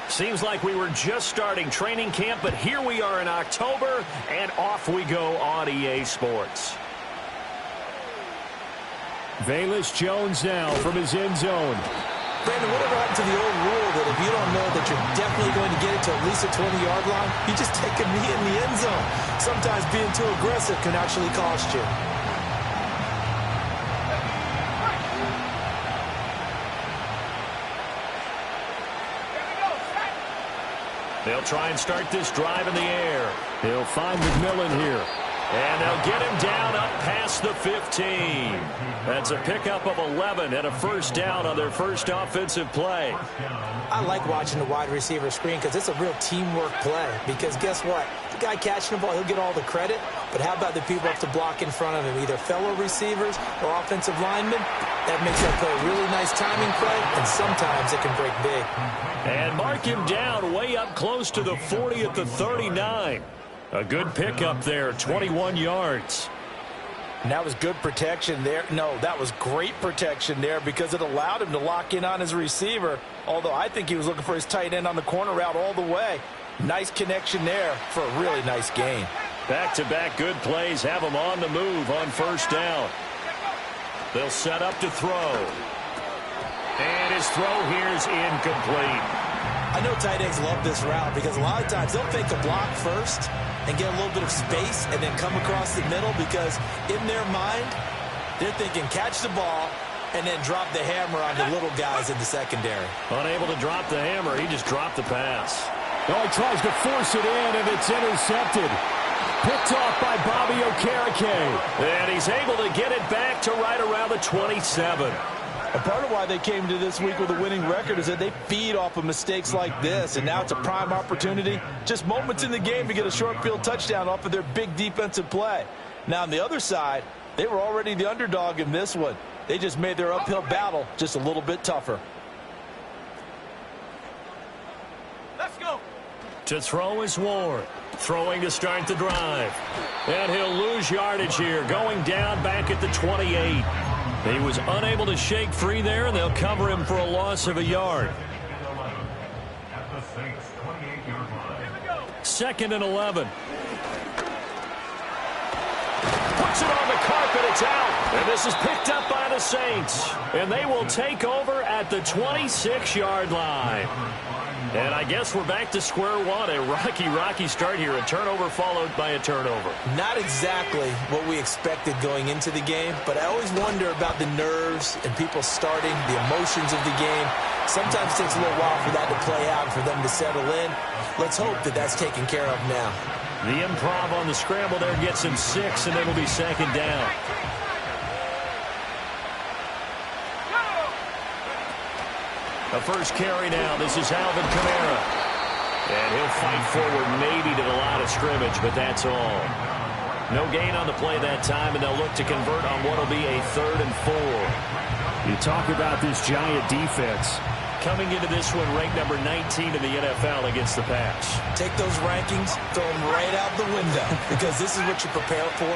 Seems like we were just starting training camp, but here we are in October, and off we go on EA Sports. Velus Jones now from his end zone. Brandon, whatever happened to the old rule that if you don't know that you're definitely going to get it to at least a 20-yard line, you just take a knee in the end zone. Sometimes being too aggressive can actually cost you. They'll try and start this drive in the air. He'll find McMillan here. And they'll get him down up past the 15. That's a pickup of 11 and a first down on their first offensive play. I like watching the wide receiver screen because it's a real teamwork play. Because guess what? The guy catching the ball, he'll get all the credit. But how about the people up to block in front of him, either fellow receivers or offensive linemen? That makes that play a really nice timing play, and sometimes it can break big. And mark him down way up close to the 40 at the 39. A good pickup there, 21 yards. And that was good protection there. No, that was great protection there because it allowed him to lock in on his receiver, although I think he was looking for his tight end on the corner route all the way. Nice connection there for a really nice gain. Back-to-back good plays have him on the move on first down. They'll set up to throw. And his throw here is incomplete. I know tight ends love this route because a lot of times they'll fake a block first and get a little bit of space and then come across the middle because in their mind, they're thinking catch the ball and then drop the hammer on the little guys in the secondary. Unable to drop the hammer, he just dropped the pass. Oh, he tries to force it in, and it's intercepted. Picked off by Bobby Okereke. And he's able to get it back to right around the 27. A part of why they came to this week with a winning record is that they feed off of mistakes like this, and now it's a prime opportunity. Just moments in the game to get a short field touchdown off of their big defensive play. Now, on the other side, they were already the underdog in this one. They just made their uphill battle just a little bit tougher. Let's go. To throw is Ward. Throwing to start the drive. And he'll lose yardage here, going down back at the 28. He was unable to shake free there, and they'll cover him for a loss of a yard. 2nd and 11. Puts it on the carpet, it's out. And this is picked up by the Saints. And they will take over at the 26-yard line. And I guess we're back to square one. A rocky start here. A turnover followed by a turnover. Not exactly what we expected going into the game, but I always wonder about the nerves and people starting, the emotions of the game. Sometimes it takes a little while for that to play out, for them to settle in. Let's hope that that's taken care of now. The improv on the scramble there gets him 6, and it'll be 2nd down. A first carry now. This is Alvin Kamara. And he'll fight forward maybe to the line of scrimmage, but that's all. No gain on the play that time, and they'll look to convert on what will be a 3rd and 4. You talk about this Giant defense. Coming into this one, ranked number 19 in the NFL against the pass. Take those rankings, throw them right out the window, because this is what you prepare for.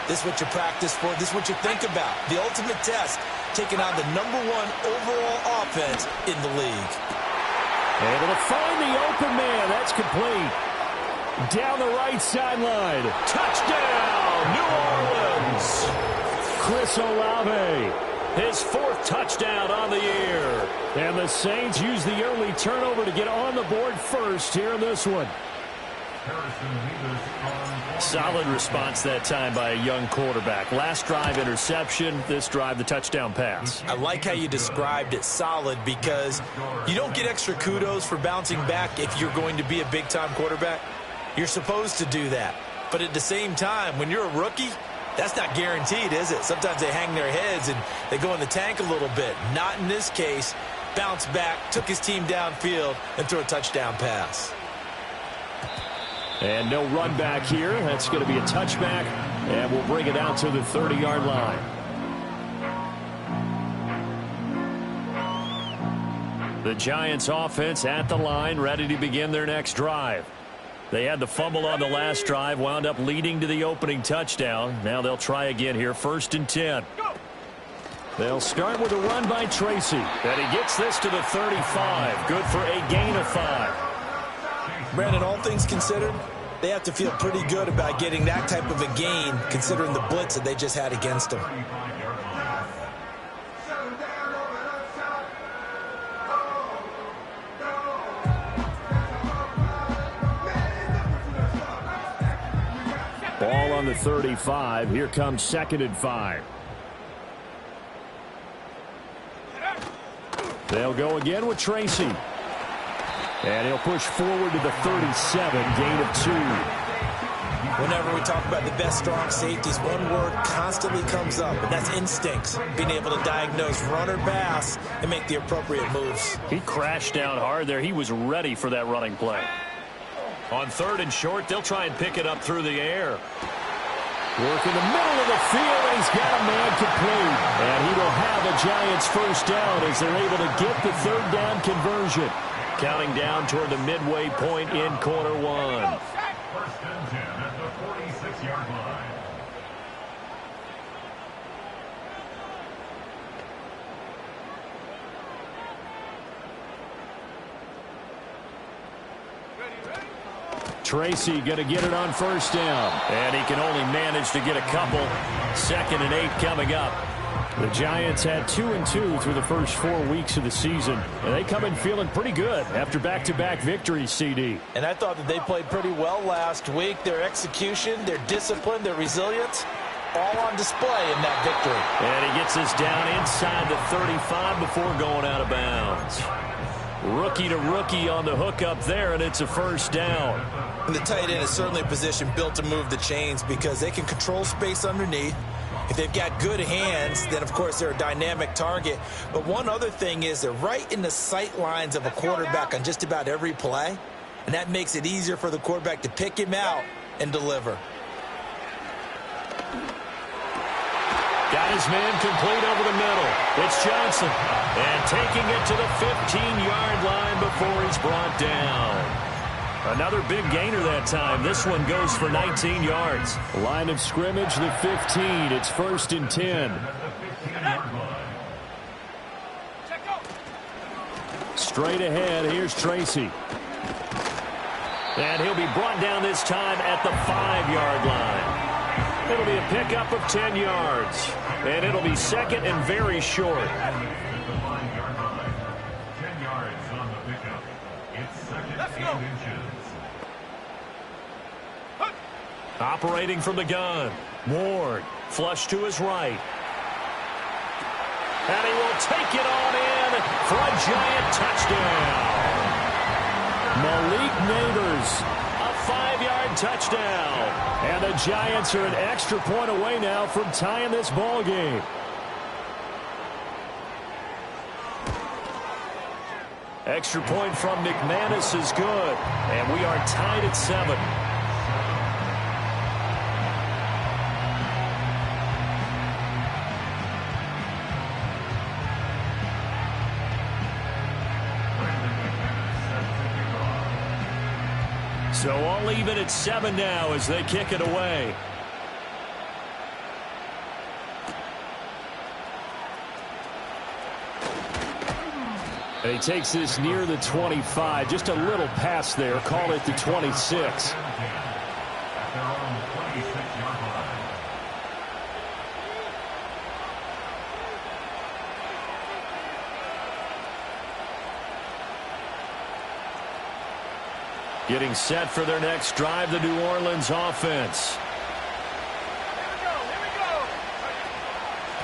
This is what you practice for. This is what you think about. The ultimate test. Taking on the #1 overall offense in the league. Able to find the open man. That's complete. Down the right sideline. Touchdown, New Orleans. Chris Olave. His 4th touchdown on the year. And the Saints use the early turnover to get on the board first here in this one. Solid response that time by a young quarterback. Last drive, interception. This drive, the touchdown pass. I like how you described it, solid, because you don't get extra kudos for bouncing back if you're going to be a big-time quarterback. You're supposed to do that. But at the same time, when you're a rookie, that's not guaranteed, is it? Sometimes they hang their heads and they go in the tank a little bit. Not in this case. Bounced back, took his team downfield, and threw a touchdown pass. And no run back here. That's going to be a touchback, and we'll bring it out to the 30-yard line. The Giants offense at the line, ready to begin their next drive. They had the fumble on the last drive, wound up leading to the opening touchdown. Now they'll try again here, 1st and 10. They'll start with a run by Tracy. And he gets this to the 35. Good for a gain of 5. Brandon, all things considered, they have to feel pretty good about getting that type of a gain, considering the blitz that they just had against them. Ball on the 35. Here comes 2nd and 5. They'll go again with Tracy. And he'll push forward to the 37, gain of 2. Whenever we talk about the best strong safeties, one word constantly comes up, and that's instincts. Being able to diagnose run or pass and make the appropriate moves. He crashed down hard there. He was ready for that running play. On 3rd and short, they'll try and pick it up through the air. Work in the middle of the field, and he's got a man complete. And he will have a Giants first down as they're able to get the 3rd down conversion. Counting down toward the midway point in quarter 1. First and 10 at the 46-yard line. Tracy going to get it on 1st down. And he can only manage to get a couple. 2nd and 8 coming up. The Giants had 2-2 through the first 4 weeks of the season, and they come in feeling pretty good after back-to-back victories, CD. And I thought that they played pretty well last week. Their execution, their discipline, their resilience, all on display in that victory. And he gets this down inside the 35 before going out of bounds. Rookie to rookie on the hook up there, and it's a first down. And the tight end is certainly a position built to move the chains because they can control space underneath. If they've got good hands, then, of course, they're a dynamic target. But one other thing is they're right in the sight lines of a quarterback on just about every play, and that makes it easier for the quarterback to pick him out and deliver. Got his man complete over the middle. It's Johnson. And taking it to the 15-yard line before he's brought down. Another big gainer that time. This one goes for 19 yards. Line of scrimmage, the 15. It's 1st and 10. Straight ahead, here's Tracy. And he'll be brought down this time at the 5-yard line. It'll be a pickup of 10 yards. And it'll be 2nd and very short. Operating from the gun. Ward. Flush to his right. And he will take it on in for a Giant touchdown. Malik Neighbors. A 5-yard touchdown. And the Giants are an extra point away now from tying this ball game. Extra point from McManus is good. And we are tied at 7. So all even at 7 now as they kick it away. And he takes this near the 25. Just a little pass there. Call it the 26. Getting set for their next drive, the New Orleans offense.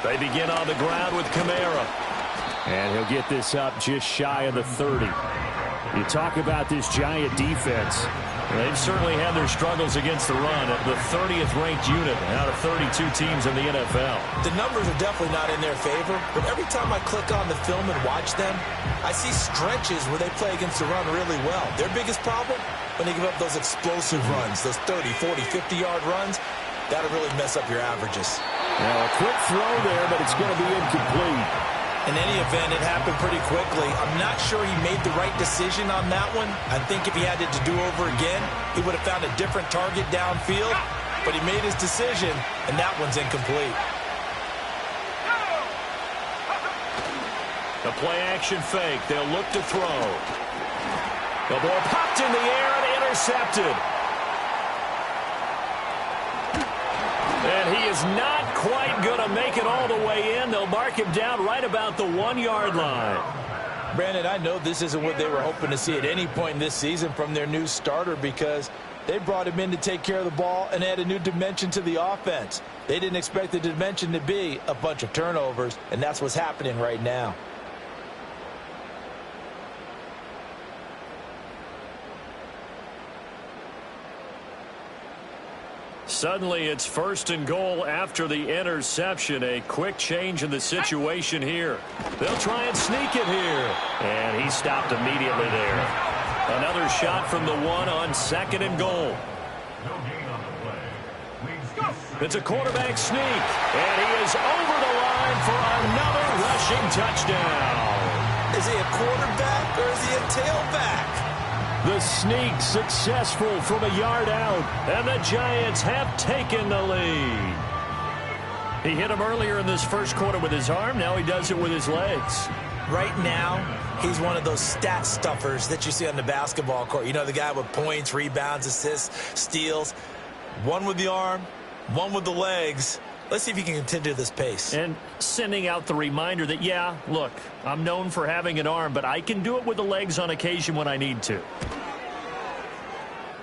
They begin on the ground with Kamara. And he'll get this up just shy of the 30. You talk about this Giant defense. They've certainly had their struggles against the run. The 30th ranked unit out of 32 teams in the NFL. The numbers are definitely not in their favor, but every time I click on the film and watch them, I see stretches where they play against the run really well. Their biggest problem, when they give up those explosive runs, those 30, 40, 50-yard runs, that'll really mess up your averages. Now a quick throw there, but it's going to be incomplete. In any event, it happened pretty quickly. I'm not sure he made the right decision on that one. I think if he had it to do over again, he would have found a different target downfield. But he made his decision, and that one's incomplete. A play-action fake. They'll look to throw. The ball popped in the air and intercepted. And he is not quite going to make it all the way in. They'll mark him down right about the 1-yard line. Brandon, I know this isn't what they were hoping to see at any point in this season from their new starter because they brought him in to take care of the ball and add a new dimension to the offense. They didn't expect the dimension to be a bunch of turnovers, and that's what's happening right now. Suddenly, it's 1st and goal after the interception. A quick change in the situation here. They'll try and sneak it here. And he stopped immediately there. Another shot from the 1 on 2nd and goal. It's a quarterback sneak. And he is over the line for another rushing touchdown. Is he a quarterback or is he a tailback? The sneak successful from a yard out. And the Giants have taken the lead. He hit him earlier in this first quarter with his arm. Now he does it with his legs. Right now, he's one of those stat stuffers that you see on the basketball court. You know, the guy with points, rebounds, assists, steals. One with the arm, one with the legs. Let's see if he can continue this pace. And sending out the reminder that, yeah, look, I'm known for having an arm, but I can do it with the legs on occasion when I need to.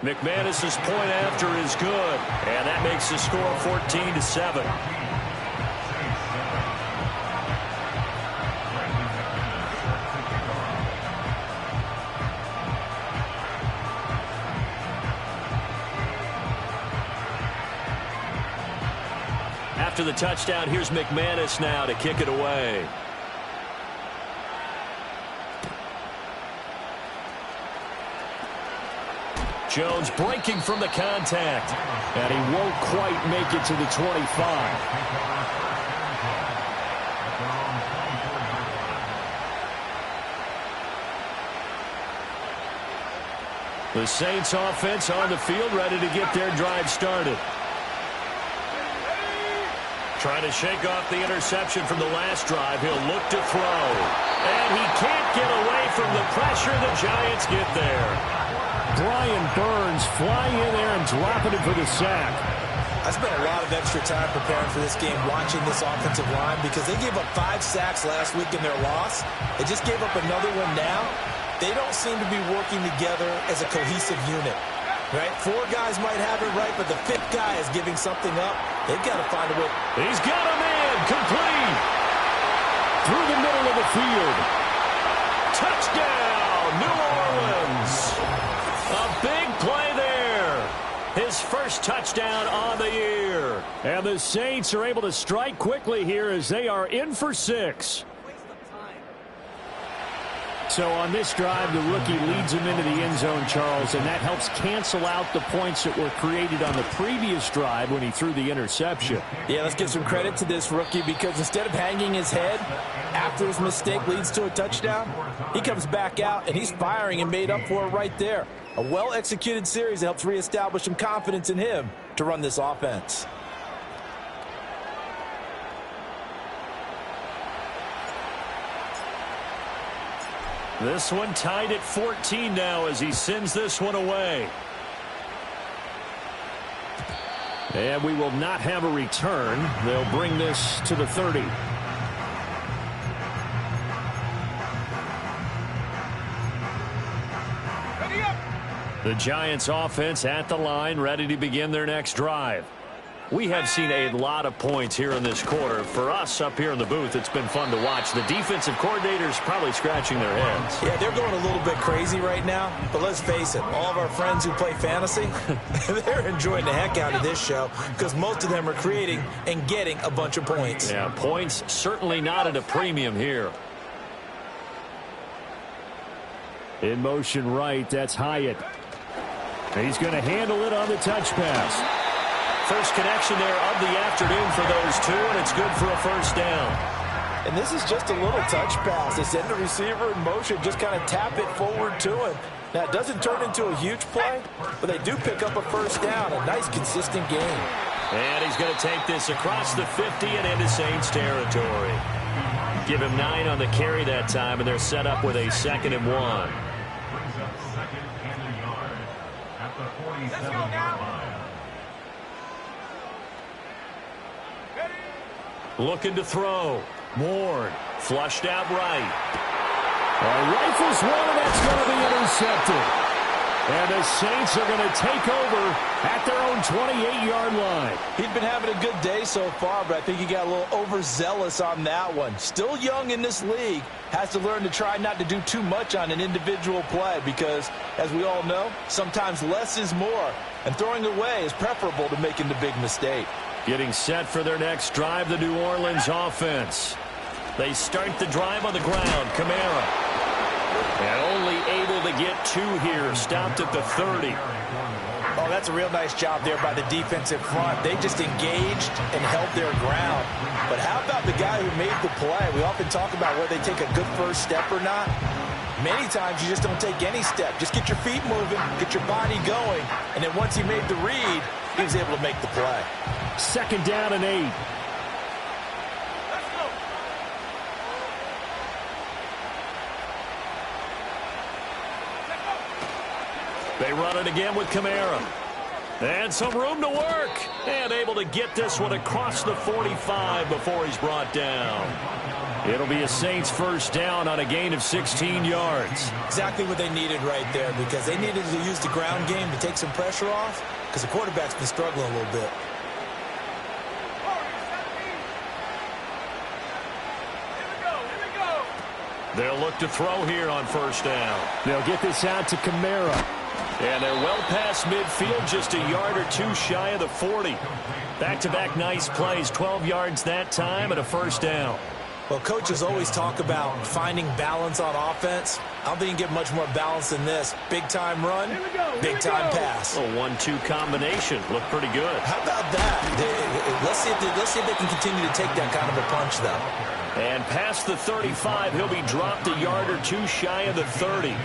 McManus's point after is good, and that makes the score 14-7. After the touchdown, here's McManus now to kick it away. Jones breaking from the contact. And he won't quite make it to the 25. The Saints offense on the field, ready to get their drive started. Trying to shake off the interception from the last drive. He'll look to throw. And he can't get away from the pressure. The Giants get there. Brian Burns flying in there and dropping it for the sack. I spent a lot of extra time preparing for this game watching this offensive line because they gave up 5 sacks last week in their loss. They just gave up another one now. They don't seem to be working together as a cohesive unit. Right? 4 guys might have it right, but the 5th guy is giving something up. They've got to find a way. He's got a man complete. Through the middle of the field. Touchdown, New Orleans. A big play there. His first touchdown on the year. And the Saints are able to strike quickly here as they are in for 6. So on this drive, the rookie leads him into the end zone, Charles, and that helps cancel out the points that were created on the previous drive when he threw the interception. Yeah, let's give some credit to this rookie because instead of hanging his head after his mistake leads to a touchdown, he comes back out and he's firing and made up for it right there. A well-executed series that helps reestablish some confidence in him to run this offense. This one tied at 14 now as he sends this one away. And we will not have a return. They'll bring this to the 30. The Giants offense at the line, ready to begin their next drive. We have seen a lot of points here in this quarter. For us up here in the booth, it's been fun to watch. The defensive coordinators probably scratching their heads. Yeah, they're going a little bit crazy right now. But let's face it, all of our friends who play fantasy, they're enjoying the heck out of this show because most of them are creating and getting a bunch of points. Yeah, points certainly not at a premium here. In motion right, that's Hyatt. He's going to handle it on the touch pass. First connection there of the afternoon for those two, and it's good for a first down. And this is just a little touch pass. They send the receiver in motion, just kind of tap it forward to him. Now, it doesn't turn into a huge play, but they do pick up a first down. A nice, consistent game. And he's going to take this across the 50 and into Saints territory. Give him 9 on the carry that time, and they're set up with a 2nd and 1. Brings up 2nd and a yard at the 47-yard line. Looking to throw. Moore flushed out right. Rifles one, and that's going to be intercepted. And the Saints are going to take over at their own 28-yard line. He's been having a good day so far, but I think he got a little overzealous on that one. Still young in this league. Has to learn to try not to do too much on an individual play because, as we all know, sometimes less is more. And throwing away is preferable to making the big mistake. Getting set for their next drive, the New Orleans offense. They start the drive on the ground. Kamara. And only able to get 2 here. Stopped at the 30. Oh, that's a real nice job there by the defensive front. They just engaged and held their ground. But how about the guy who made the play? We often talk about whether they take a good first step or not. Many times you just don't take any step. Just get your feet moving, get your body going, and then once he made the read, he was able to make the play. 2nd down and 8. They run it again with Kamara. And some room to work. And able to get this one across the 45 before he's brought down. It'll be a Saints first down on a gain of 16 yards. Exactly what they needed right there because they needed to use the ground game to take some pressure off because the quarterback's been struggling a little bit. They'll look to throw here on first down. They'll get this out to Kamara. And they're well past midfield, just a yard or 2 shy of the 40. Back-to-back nice plays, 12 yards that time and a first down. Well, coaches always talk about finding balance on offense. I don't think you can get much more balance than this. Big-time run, big-time pass. A 1-2 combination. Looked pretty good. How about that? Let's see if they can continue to take that kind of a punch, though. And past the 35, he'll be dropped a yard or 2 shy of the 30.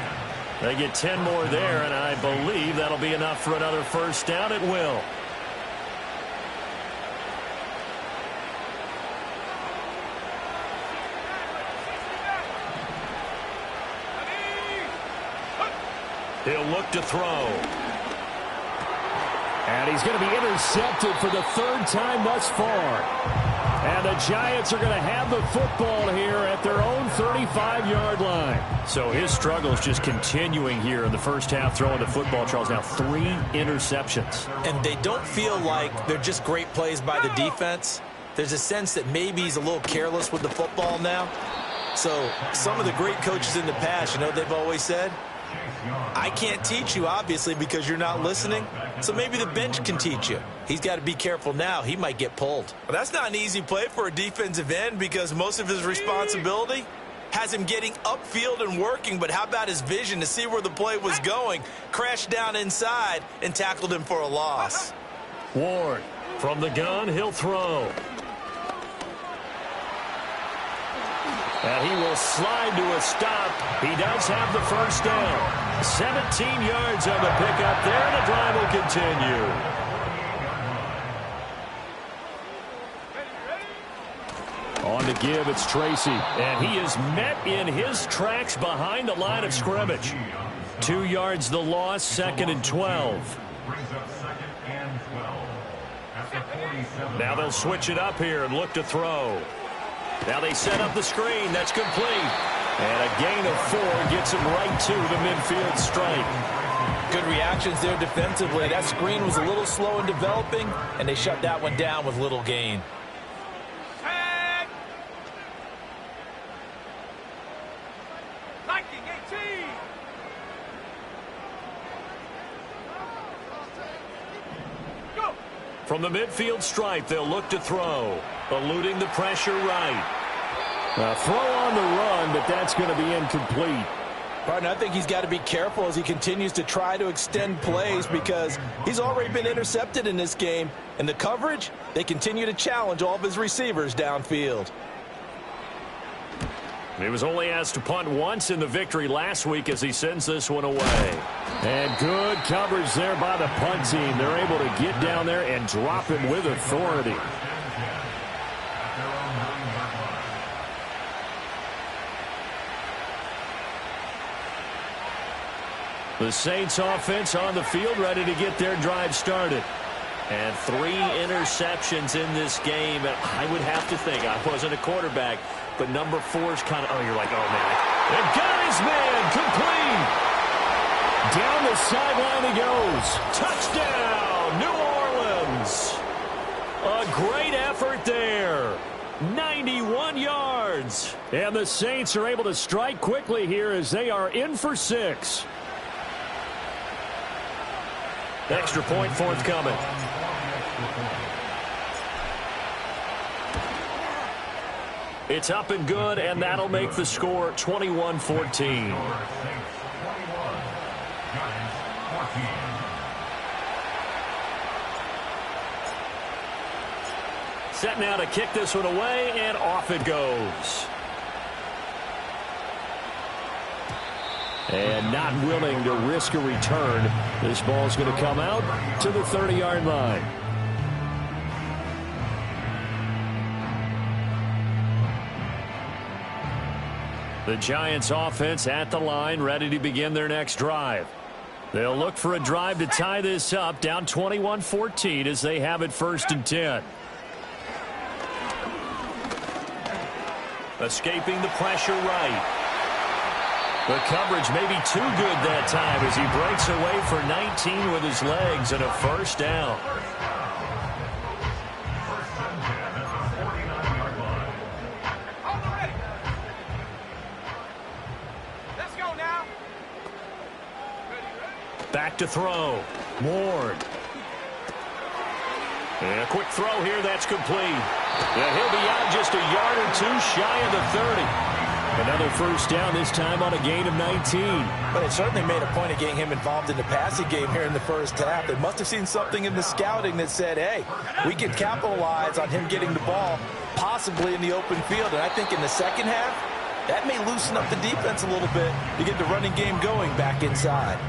They get 10 more there, and I believe that'll be enough for another first down. It will. He'll look to throw. And he's going to be intercepted for the 3rd time thus far. And the Giants are going to have the football here at their own 35-yard line. So his struggles just continuing here in the first half, throwing the football. Charles, now 3 interceptions. And they don't feel like they're just great plays by the defense. There's a sense that maybe he's a little careless with the football now. So some of the great coaches in the past, you know what they've always said? I can't teach you, obviously, because you're not listening. So maybe the bench can teach you. He's got to be careful now. He might get pulled. Well, that's not an easy play for a defensive end because most of his responsibility has him getting upfield and working. But how about his vision to see where the play was going? Crashed down inside and tackled him for a loss. Ward from the gun, he'll throw. And he will slide to a stop. He does have the first down. 17 yards on the pickup there, and the drive will continue. On to give, it's Tracy. And he is met in his tracks behind the line of scrimmage. 2 yards the loss, 2nd and 12. Brings up 2nd and 12 at the 47. Now they'll switch it up here and look to throw. Now they set up the screen. That's complete. And a gain of 4 gets him right to the midfield strike. Good reactions there defensively. That screen was a little slow in developing, and they shut that one down with little gain. From the midfield stripe, they'll look to throw. Eluding the pressure right. Throw on the run, but that's going to be incomplete. Partner, I think he's got to be careful as he continues to try to extend plays because he's already been intercepted in this game. And the coverage, they continue to challenge all of his receivers downfield. He was only asked to punt once in the victory last week as he sends this one away. And good coverage there by the punt team. They're able to get down there and drop him with authority. The Saints offense on the field, ready to get their drive started. And 3 interceptions in this game. I would have to think, I wasn't a quarterback, but number 4 is kind of, you're like, oh, man. And got his man, complete. Down the sideline he goes. Touchdown, New Orleans. A great effort there. 91 yards. And the Saints are able to strike quickly here as they are in for 6. Extra point forthcoming. It's up and good, and that'll make the score 21-14. Set now to kick this one away, and off it goes. And not willing to risk a return. This ball's going to come out to the 30-yard line. The Giants offense at the line, ready to begin their next drive. They'll look for a drive to tie this up, down 21-14 as they have it 1st and 10. Escaping the pressure right. The coverage may be too good that time as he breaks away for 19 with his legs and a 1st down. Let's go now. Back to throw. Ward. And a quick throw here, that's complete. And he'll be out just a yard or 2 shy of the 30. Another 1st down, this time on a gain of 19. But it certainly made a point of getting him involved in the passing game here in the 1st half. They must have seen something in the scouting that said, hey, we can capitalize on him getting the ball possibly in the open field. And I think in the 2nd half, that may loosen up the defense a little bit to get the running game going back inside.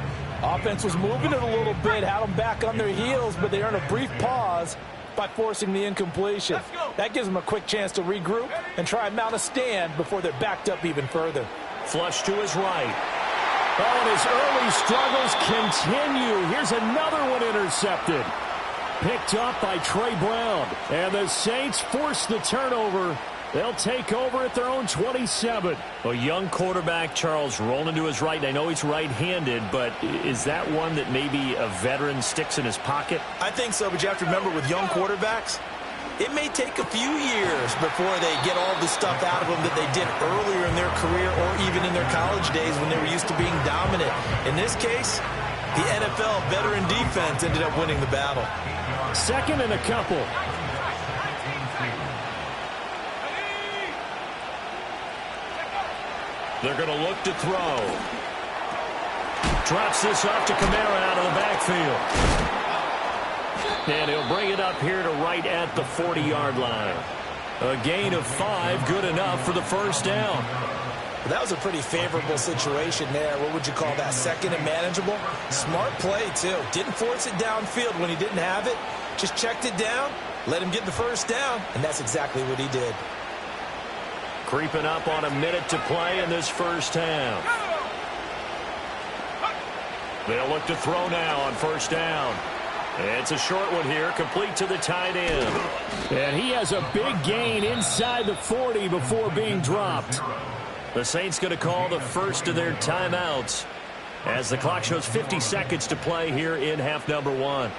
Offense was moving it a little bit, had them back on their heels, but they earned a brief pause by forcing the incompletion. That gives them a quick chance to regroup and try and mount a stand before they're backed up even further. Flush to his right. Oh, and his early struggles continue. Here's another one intercepted. Picked up by Trey Brown. And the Saints force the turnover. They'll take over at their own 27. A young quarterback, Charles, rolling to his right. I know he's right-handed, but is that one that maybe a veteran sticks in his pocket? I think so, but you have to remember with young quarterbacks, it may take a few years before they get all the stuff out of them that they did earlier in their career or even in their college days when they were used to being dominant. In this case, the NFL veteran defense ended up winning the battle. 2nd and a couple. They're going to look to throw. Drops this off to Kamara out of the backfield. And he'll bring it up here to right at the 40-yard line. A gain of 5, good enough for the 1st down. That was a pretty favorable situation there. What would you call that? 2nd and manageable? Smart play, too. Didn't force it downfield when he didn't have it. Just checked it down, let him get the 1st down, and that's exactly what he did. Creeping up on a minute to play in this 1st half. They'll look to throw now on 1st down. It's a short one here, complete to the tight end. And he has a big gain inside the 40 before being dropped. The Saints going to call the first of their timeouts as the clock shows 50 seconds to play here in half number 1.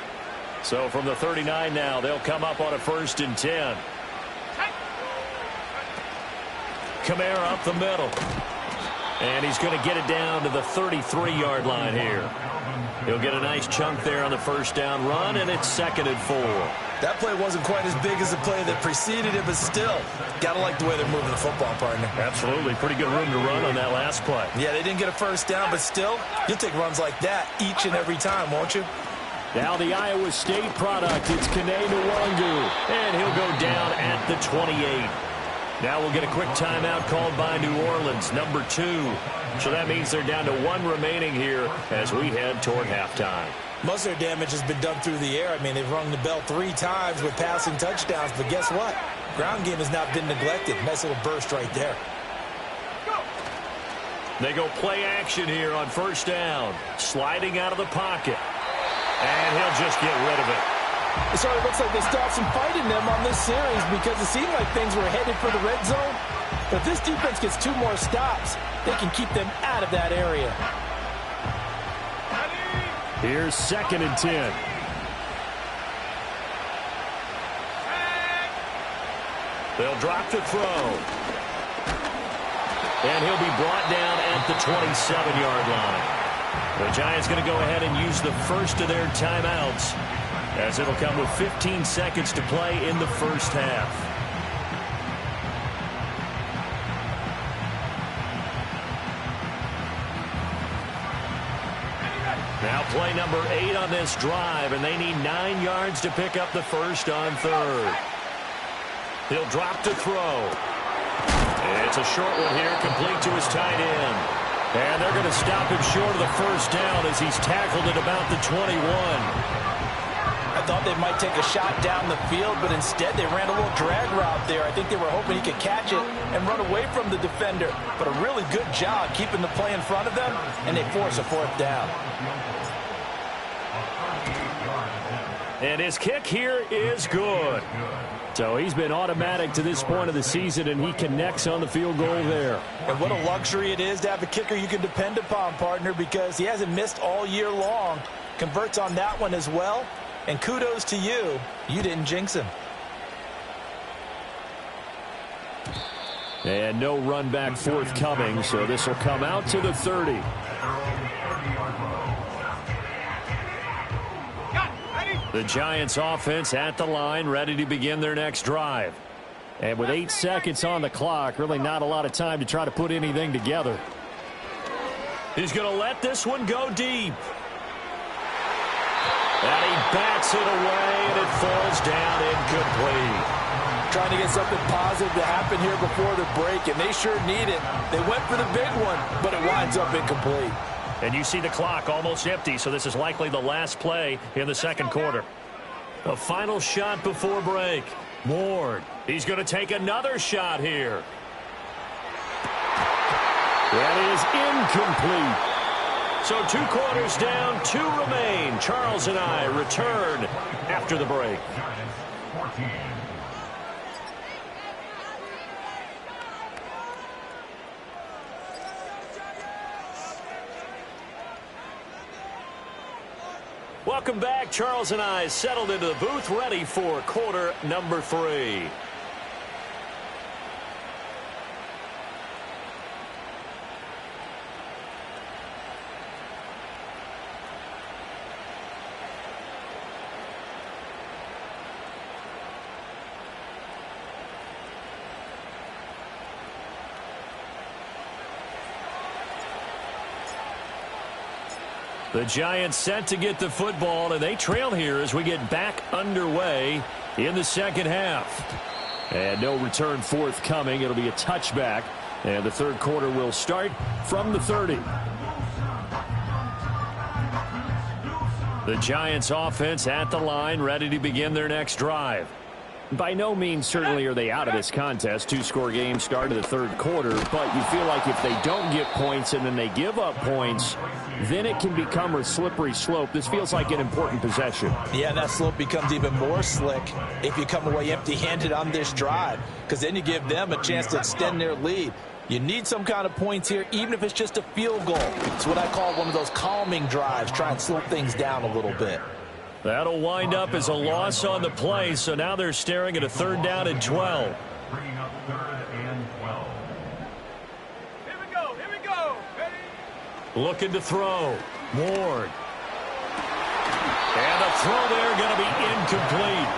So from the 39 now, they'll come up on a 1st and 10. Kamara up the middle. And he's going to get it down to the 33-yard line here. He'll get a nice chunk there on the 1st down run, and it's 2nd and 4. That play wasn't quite as big as the play that preceded it, but still, got to like the way they're moving the football, partner. Absolutely. Pretty good room to run on that last play. Yeah, they didn't get a 1st down, but still, you'll take runs like that each and every time, won't you? Now the Iowa State product, it's Kene Nwangu, and he'll go down at the 28. Now we'll get a quick timeout called by New Orleans, number 2. So that means they're down to 1 remaining here as we head toward halftime. Most of their damage has been done through the air. I mean, they've rung the bell 3 times with passing touchdowns, but guess what? Ground game has not been neglected. Nice little burst right there. They go play action here on first down. Sliding out of the pocket. And he'll just get rid of it. It sort of looks like they still have some fight in them on this series because it seemed like things were headed for the red zone. But if this defense gets 2 more stops, they can keep them out of that area. Here's 2nd and 10. They'll drop the throw. And he'll be brought down at the 27-yard line. The Giants going to go ahead and use the first of their timeouts, as it'll come with 15 seconds to play in the first half. Now play number 8 on this drive, and they need 9 yards to pick up the first on 3rd. He'll drop to throw. It's a short one here, complete to his tight end. And they're going to stop him short of the first down as he's tackled at about the 21. I thought they might take a shot down the field, but instead they ran a little drag route there. I think they were hoping he could catch it and run away from the defender. But a really good job keeping the play in front of them, and they force a 4th down. And his kick here is good. So he's been automatic to this point of the season, and he connects on the field goal there. And what a luxury it is to have a kicker you can depend upon, partner, because he hasn't missed all year long. Converts on that one as well. And kudos to you. You didn't jinx him. And no run back forthcoming, so this will come out to the 30. The Giants offense at the line, ready to begin their next drive. And with 8 seconds on the clock, really not a lot of time to try to put anything together. He's going to let this one go deep. And he bats it away, and it falls down incomplete. Trying to get something positive to happen here before the break, and they sure need it. They went for the big one, but it winds up incomplete. And you see the clock almost empty, so this is likely the last play in the second quarter. A final shot before break. Ward, he's going to take another shot here. That is incomplete. So 2 quarters down, 2 remain. Charles and I return after the break. Welcome back. Charles and I settled into the booth, ready for quarter number 3. The Giants set to get the football, and they trail here as we get back underway in the second half. And no return forthcoming. It'll be a touchback, and the third quarter will start from the 30. The Giants offense at the line, ready to begin their next drive. By no means certainly are they out of this contest. 2-score game start of the third quarter, but you feel like if they don't get points and then they give up points, then it can become a slippery slope. This feels like an important possession. Yeah, that slope becomes even more slick if you come away empty-handed on this drive, because then you give them a chance to extend their lead. You need some kind of points here, even if it's just a field goal. It's what I call one of those calming drives, try and slow things down a little bit. That'll wind up as a loss on the play, so now they're staring at a 3rd down and 12. Bringing up 3rd and 12. Here we go. Ready? Looking to throw. Ward. And the throw there going to be incomplete.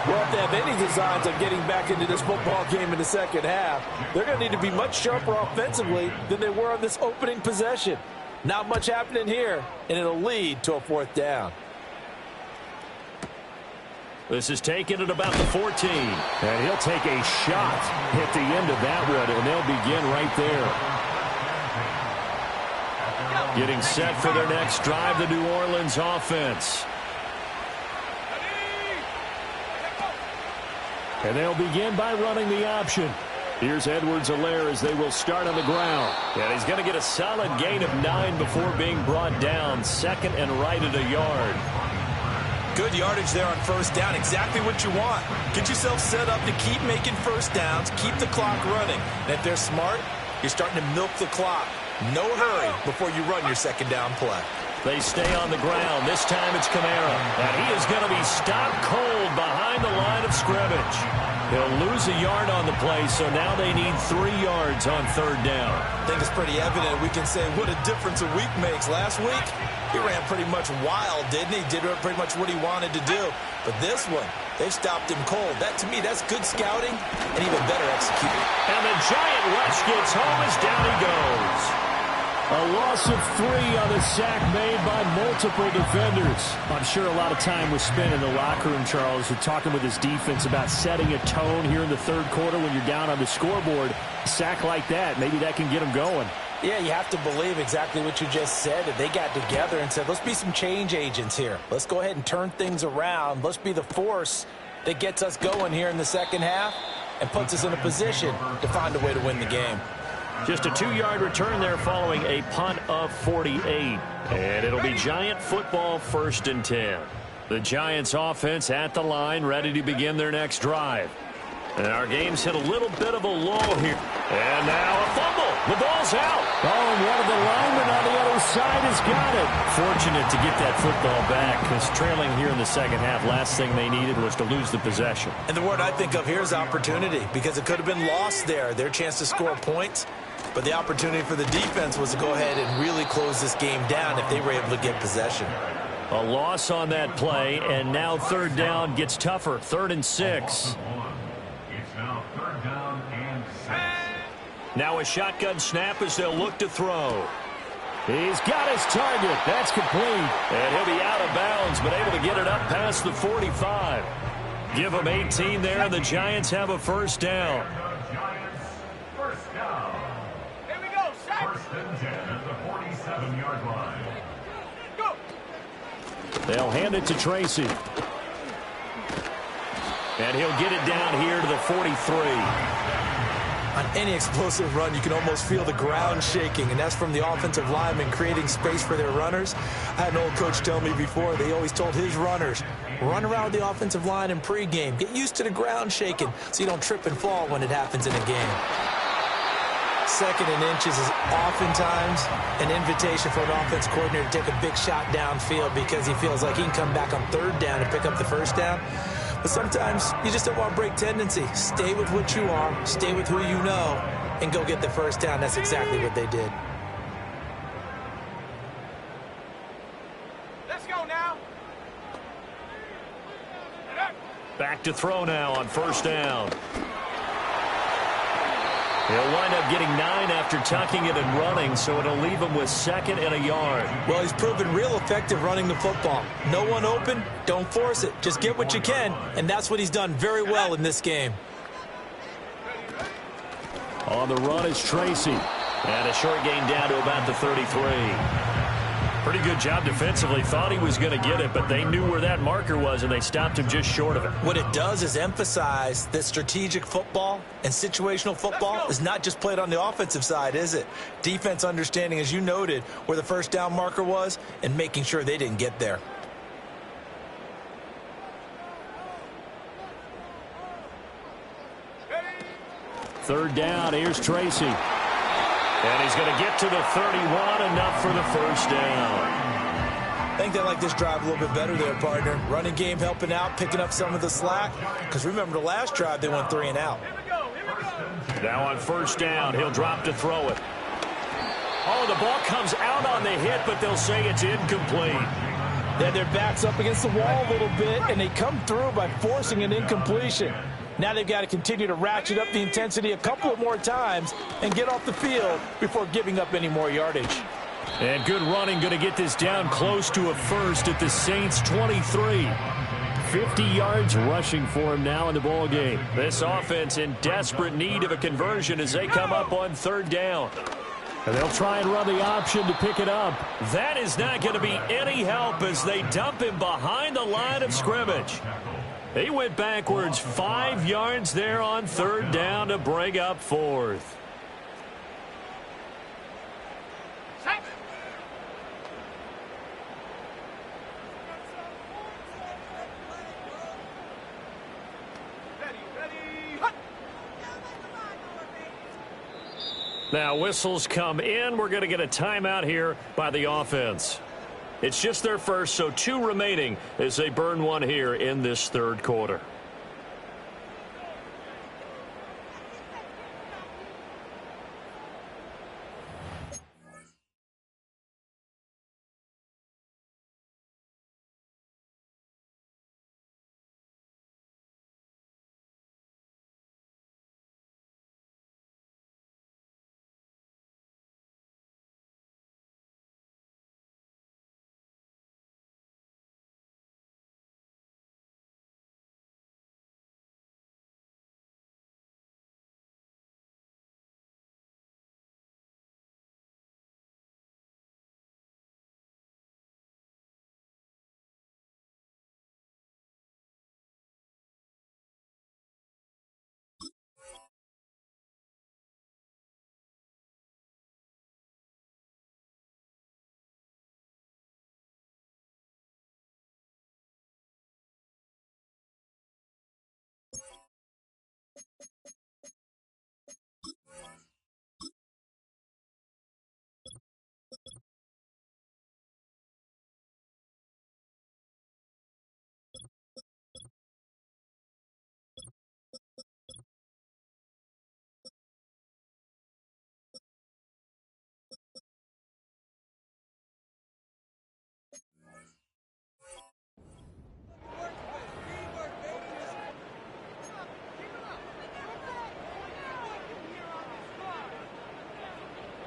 Well, if they have any designs of getting back into this football game in the second half, they're going to need to be much sharper offensively than they were on this opening possession. Not much happening here, and it'll lead to a 4th down. This is taken at about the 14. And he'll take a shot at the end of that one, and they'll begin right there. Getting set for their next drive, the New Orleans offense. And they'll begin by running the option. Here's Edwards-Helaire as they will start on the ground. And he's going to get a solid gain of 9 before being brought down. Second and right at a yard. Good yardage there on first down. Exactly what you want. Get yourself set up to keep making first downs, keep the clock running. And if they're smart, you're starting to milk the clock. No hurry before you run your second down play. They stay on the ground. This time it's Kamara. And he is going to be stopped cold behind the line of scrimmage. He'll lose a yard on the play, so now they need 3 yards on third down. I think it's pretty evident. We can say what a difference a week makes. Last week, he ran pretty much wild, didn't he? Did pretty much what he wanted to do. But this one, they stopped him cold. That, to me, that's good scouting and even better executing. And the giant rush gets home as down he goes. A loss of 3 on the sack made by multiple defenders. I'm sure a lot of time was spent in the locker room, Charles, with talking with his defense about setting a tone here in the third quarter when you're down on the scoreboard. A sack like that, maybe that can get them going. Yeah, you have to believe exactly what you just said. That they got together and said, let's be some change agents here. Let's go ahead and turn things around. Let's be the force that gets us going here in the second half and puts us in a position to find a way to win the game. Just a 2-yard return there following a punt of 48. And it'll be Giant football, 1st and 10. The Giants offense at the line, ready to begin their next drive. And our game's hit a little bit of a lull here. And now a fumble. The ball's out. Oh, and one of the linemen on the other side has got it. Fortunate to get that football back, because trailing here in the second half, last thing they needed was to lose the possession. And the word I think of here is opportunity, because it could have been lost there. Their chance to score points. But the opportunity for the defense was to go ahead and really close this game down if they were able to get possession. A loss on that play, and now third down gets tougher. 3rd and 6. It's now 3rd down and 6. Now a shotgun snap as they'll look to throw. He's got his target. That's complete. And he'll be out of bounds, but able to get it up past the 45. Give them 18 there, and the Giants have a first down. Giants, first down. Here we go, Shaq. 1st and 10 at the 47-yard line. Go. They'll hand it to Tracy. And he'll get it down here to the 43. On any explosive run, you can almost feel the ground shaking, and that's from the offensive linemen creating space for their runners. I had an old coach tell me before, they always told his runners, run around the offensive line in pregame. Get used to the ground shaking so you don't trip and fall when it happens in a game. 2nd and inches is oftentimes an invitation for an offense coordinator to take a big shot downfield because he feels like he can come back on 3rd down and pick up the first down. But sometimes you just don't want to break tendency. Stay with what you are, stay with who you know, and go get the first down. That's exactly what they did. Let's go now. Back to throw now on first down. He'll wind up getting 9 after tucking it and running, so it'll leave him with 2nd and a yard. Well, he's proven real effective running the football. No one open, don't force it. Just get what you can, and that's what he's done very well in this game. On the run is Tracy. And a short gain down to about the 33. Pretty good job defensively. Thought he was going to get it, but they knew where that marker was, and they stopped him just short of it. What it does is emphasize that strategic football and situational football is not just played on the offensive side, is it? Defense understanding, as you noted, where the first down marker was and making sure they didn't get there. Third down, here's Tracy. And he's going to get to the 31, enough for the first down. I think they like this drive a little bit better there, partner. Running game helping out, picking up some of the slack. Because remember the last drive, they went 3 and out. Here we go, here we go. Now on first down, he'll drop to throw it. Oh, the ball comes out on the hit, but they'll say it's incomplete. They had their backs up against the wall a little bit, and they come through by forcing an incompletion. Now they've got to continue to ratchet up the intensity a couple of more times and get off the field before giving up any more yardage. And good running, going to get this down close to a first at the Saints 23. 50 yards rushing for him now in the ball game. This offense in desperate need of a conversion as they come up on third down. And they'll try and run the option to pick it up. That is not going to be any help as they dump him behind the line of scrimmage. He went backwards 5 yards there on third down to bring up fourth. Now whistles come in. We're going to get a timeout here by the offense. It's just their first, so 2 remaining as they burn one here in this third quarter.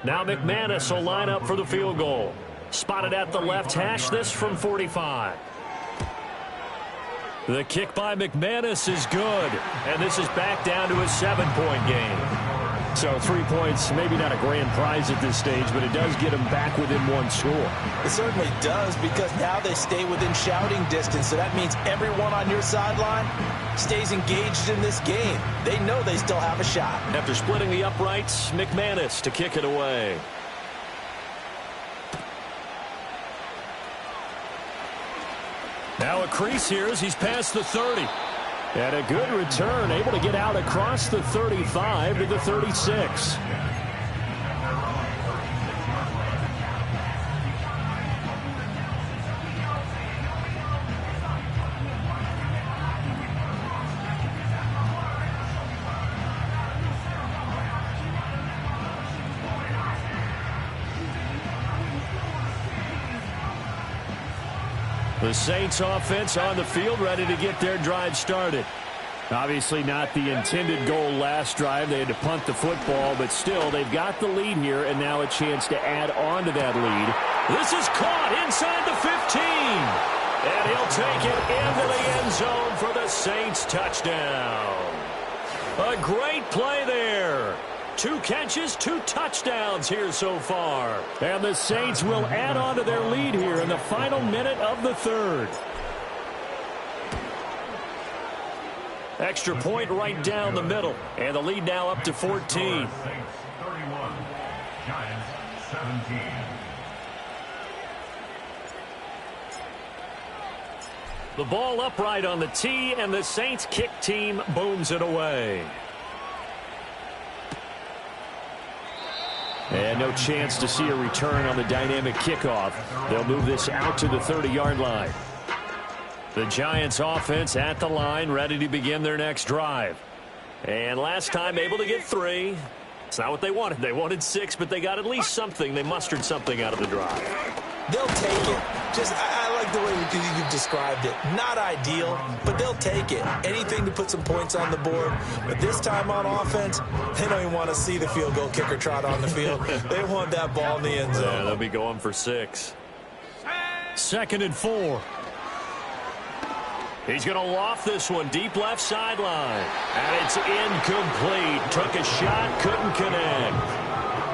Now McManus will line up for the field goal. Spotted at the left hash, this from 45. The kick by McManus is good, and this is back down to a 7-point game. So 3 points, maybe not a grand prize at this stage, but it does get them back within 1 score. It certainly does, because now they stay within shouting distance, so that means everyone on your sideline stays engaged in this game. They know they still have a shot. After splitting the uprights, McManus to kick it away. Now a crease here as he's past the 30. And a good return, able to get out across the 35 to the 36. The Saints offense on the field, ready to get their drive started. Obviously not the intended goal last drive. They had to punt the football, but still they've got the lead here, and now a chance to add on to that lead. This is caught inside the 15. And he'll take it into the end zone for the Saints touchdown. A great play there. 2 catches, 2 touchdowns here so far. And the Saints will add on to their lead here in the final minute of the third. Extra point right down the middle. And the lead now up to 14. Saints 31, Giants 17. The ball upright on the tee, and the Saints kick team booms it away. And no chance to see a return on the dynamic kickoff. They'll move this out to the 30-yard line. The Giants offense at the line, ready to begin their next drive. And last time able to get 3. It's not what they wanted. They wanted 6, but they got at least something. They mustered something out of the drive. They'll take it. I like the way you've described it. Not ideal, but they'll take it. Anything to put some points on the board. But this time on offense, they don't even want to see the field goal kicker trot on the field. They want that ball in the end zone. Yeah, they'll be going for 6. 2nd and 4. He's going to loft this one deep left sideline. And it's incomplete. Took a shot, couldn't connect.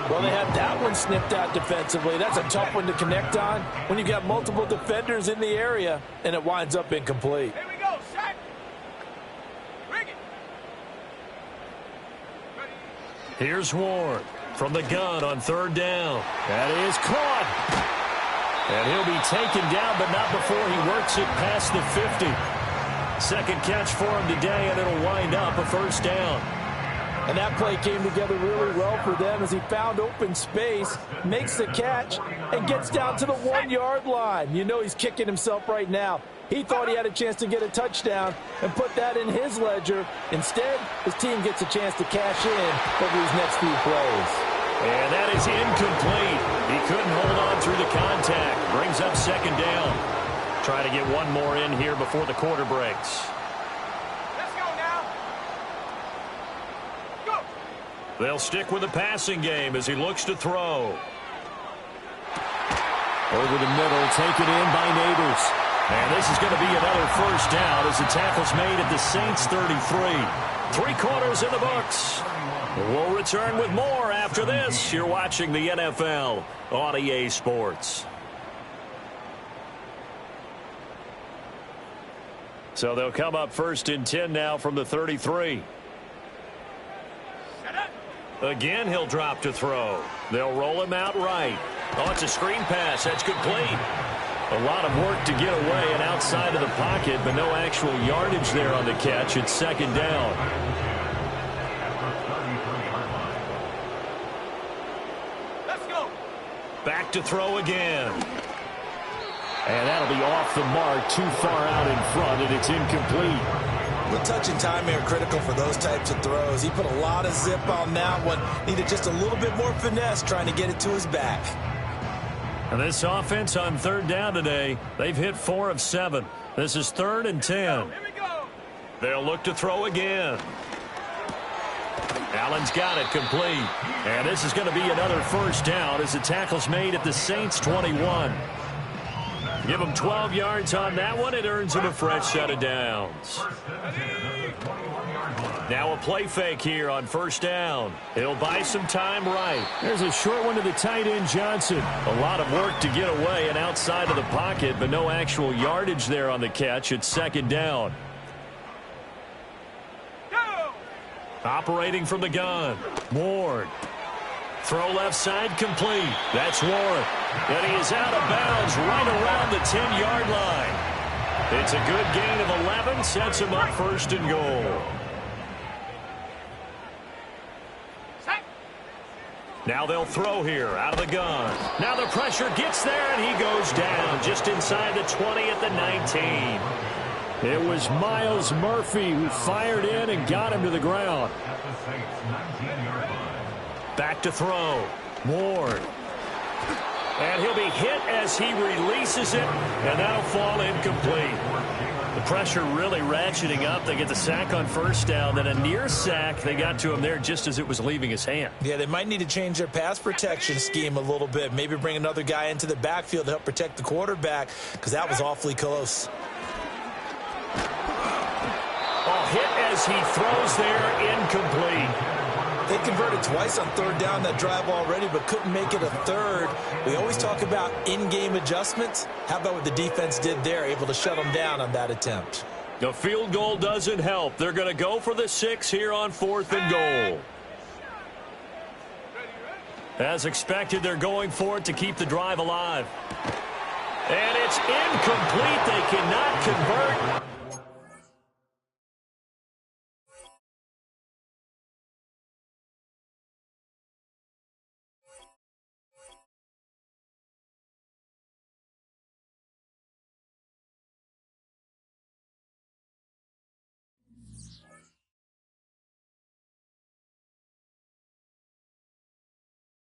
Well, they had that one snipped out defensively. That's a tough one to connect on when you got multiple defenders in the area, and it winds up incomplete. Here we go, Shaq. Here's Ward from the gun on third down. That is caught. And he'll be taken down, but not before he works it past the 50. Second catch for him today, and it'll wind up a first down. And that play came together really well for them as he found open space, makes the catch, and gets down to the 1-yard line. You know he's kicking himself right now. He thought he had a chance to get a touchdown and put that in his ledger. Instead, his team gets a chance to cash in over these next few plays. And that is incomplete. He couldn't hold on through the contact. Brings up second down. Try to get one more in here before the quarter breaks. Let's go now. Go. They'll stick with the passing game as he looks to throw. Over the middle, taken in by Neighbors. And this is going to be another first down as the tackle's made at the Saints 33. 3 quarters in the books. We'll return with more after this. You're watching the NFL on EA Sports. So they'll come up first and 10 now from the 33. Again, he'll drop to throw. They'll roll him out right. Oh, it's a screen pass. That's complete. A lot of work to get away and outside of the pocket, but no actual yardage there on the catch. It's second down. Let's go. Back to throw again. And that'll be off the mark, too far out in front, and it's incomplete. The touch and timing are critical for those types of throws. He put a lot of zip on that one. Needed just a little bit more finesse trying to get it to his back. And this offense on third down today, they've hit 4 of 7. This is 3rd and 10. Here we go. They'll look to throw again. Allen's got it complete. And this is going to be another first down as the tackle's made at the Saints 21. Give him 12 yards on that one. It earns him a fresh set of downs. Now a play fake here on first down. He'll buy some time right. There's a short one to the tight end, Johnson. A lot of work to get away and outside of the pocket, but no actual yardage there on the catch. It's second down. Go. Operating from the gun. Ward. Throw left side complete. That's Warren. And he is out of bounds right around the 10-yard line. It's a good gain of 11. Sets him up first and goal. Now they'll throw here out of the gun. Now the pressure gets there, and he goes down just inside the 20 at the 19. It was Miles Murphy who fired in and got him to the ground. Back to throw. Ward. And he'll be hit as he releases it, and that'll fall incomplete. The pressure really ratcheting up. They get the sack on first down, then a near sack. They got to him there just as it was leaving his hand. Yeah, they might need to change their pass protection scheme a little bit. Maybe bring another guy into the backfield to help protect the quarterback, because that was awfully close. Oh, hit as he throws there, incomplete. They converted twice on third down that drive already, but couldn't make it a third. We always talk about in-game adjustments. How about what the defense did there, able to shut them down on that attempt? The field goal doesn't help. They're going to go for the 6 here on 4th and goal. As expected, they're going for it to keep the drive alive. And it's incomplete. They cannot convert.